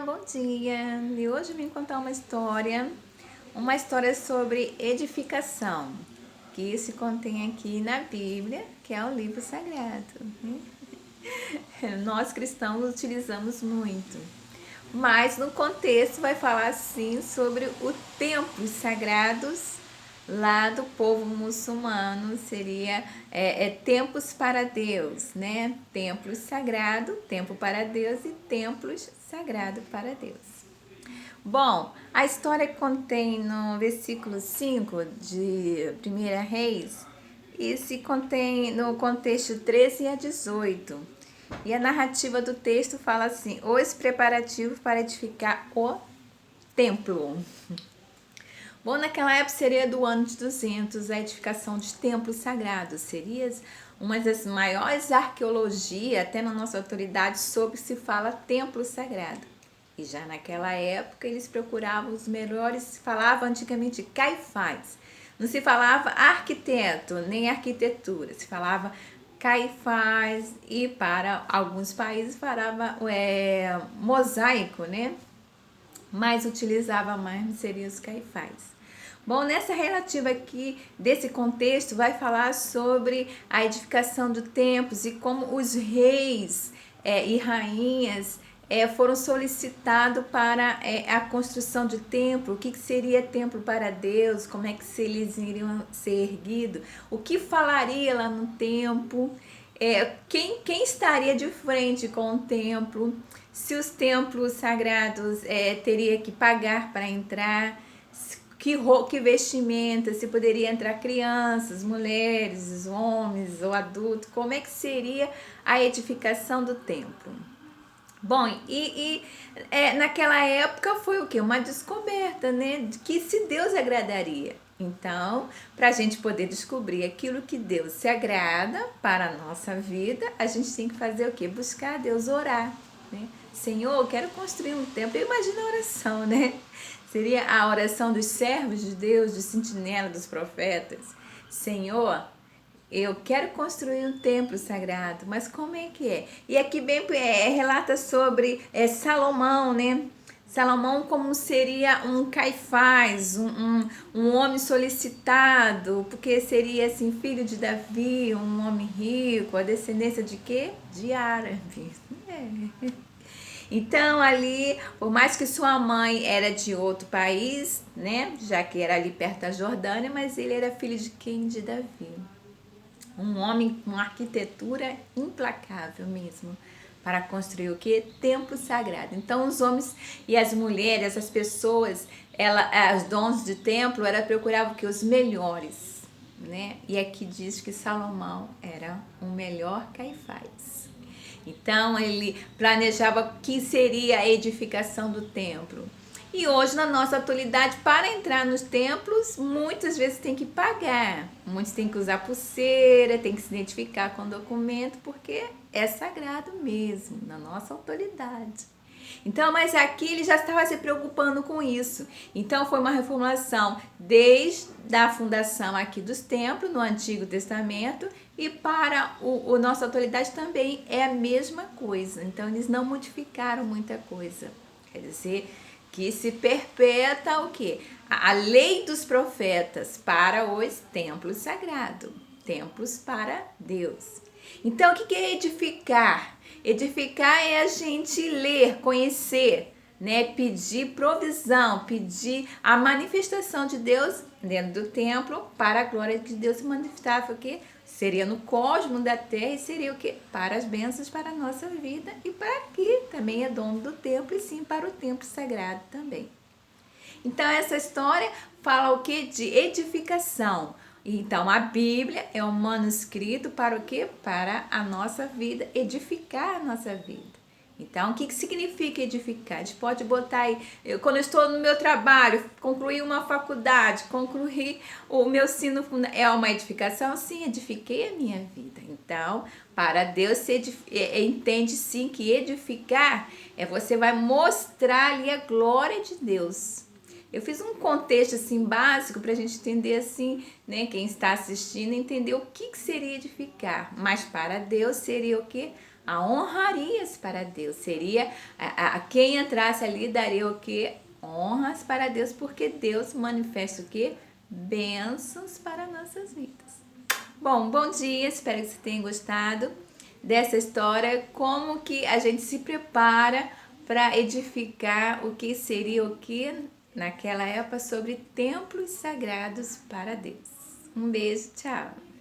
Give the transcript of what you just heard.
Bom dia! E hoje eu vim contar uma história sobre edificação, que se contém aqui na Bíblia, que é o livro sagrado. Nós cristãos utilizamos muito, mas no contexto vai falar assim sobre os templos sagrados lá do povo muçulmano, seria templos para Deus, né? Templos sagrado, templo para Deus e templos sagrado para Deus. Bom, a história contém no versículo 5 de 1 Reis e se contém no contexto 13 a 18. E a narrativa do texto fala assim: os preparativos para edificar o templo. Bom, naquela época seria do ano de 200 a edificação de templos sagrados. Seria uma das maiores arqueologias, até na nossa autoridade, sobre se fala templo sagrado. E já naquela época eles procuravam os melhores, se falava antigamente caifás. Não se falava arquiteto, nem arquitetura, se falava caifás e para alguns países falava mosaico, né? Mas utilizava mais seriam os caifás. Bom, nessa relativa aqui desse contexto vai falar sobre a edificação de templos e como os reis e rainhas foram solicitados para a construção de templo, o que seria templo para Deus, como é que eles iriam ser erguidos, o que falaria lá no templo, quem estaria de frente com o templo, se os templos sagrados teria que pagar para entrar, que vestimenta, se poderia entrar crianças, mulheres, homens ou adultos, como é que seria a edificação do templo. Bom, naquela época foi o quê? Uma descoberta, né? De que se Deus agradaria. Então, para a gente poder descobrir aquilo que Deus se agrada para a nossa vida, a gente tem que fazer o quê? Buscar a Deus, orar, né? Senhor, eu quero construir um templo. Imagina a oração, né? Seria a oração dos servos de Deus, de sentinela, dos profetas. Senhor, eu quero construir um templo sagrado, mas como é que é? E aqui bem relata sobre Salomão, né? Salomão como seria um caifás, um homem solicitado, porque seria assim, filho de Davi, um homem rico, a descendência de quê? De árabe. Então ali, por mais que sua mãe era de outro país, né? Já que era ali perto da Jordânia, mas ele era filho de quem? De Davi. Um homem com arquitetura implacável mesmo, para construir o que? Templo sagrado. Então os homens e as mulheres, as pessoas, os donos de templo, procuravam que os melhores, né? E aqui diz que Salomão era o melhor caifás. Então ele planejava que seria a edificação do templo. E hoje, na nossa atualidade, para entrar nos templos, muitas vezes tem que pagar. Muitos têm que usar pulseira, tem que se identificar com documento, porque é sagrado mesmo, na nossa autoridade. Então, mas aqui ele já estava se preocupando com isso. Então, foi uma reformulação desde a fundação aqui dos templos, no Antigo Testamento, e para a nossa atualidade também é a mesma coisa. Então, eles não modificaram muita coisa. Quer dizer, que se perpeta o quê? A lei dos profetas para os templos sagrados, templos para Deus. Então, o que é edificar? Edificar é a gente ler, conhecer, né? Pedir provisão, pedir a manifestação de Deus dentro do templo para a glória de Deus se manifestar. O quê? Seria no cosmo da terra e seria o quê? Para as bênçãos para a nossa vida e para aqui também é dono do templo e sim para o templo sagrado também. Então essa história fala o quê? De edificação. Então a Bíblia é um manuscrito para o quê? Para a nossa vida, edificar a nossa vida. Então, o que significa edificar? A gente pode botar aí, quando eu estou no meu trabalho, concluir uma faculdade, concluir o meu ensino fundamental, é uma edificação? Sim, edifiquei a minha vida. Então, para Deus, entende sim que edificar você vai mostrar ali a glória de Deus. Eu fiz um contexto assim básico para a gente entender assim, né, quem está assistindo, entender o que seria edificar. Mas para Deus seria o quê? a honrarias para Deus. Seria a quem entrasse ali daria o que? Honras para Deus, porque Deus manifesta o que? Bênçãos para nossas vidas. Bom dia, espero que você tenha gostado dessa história, como que a gente se prepara para edificar o que seria o que naquela época sobre templos sagrados para Deus. Um beijo, tchau!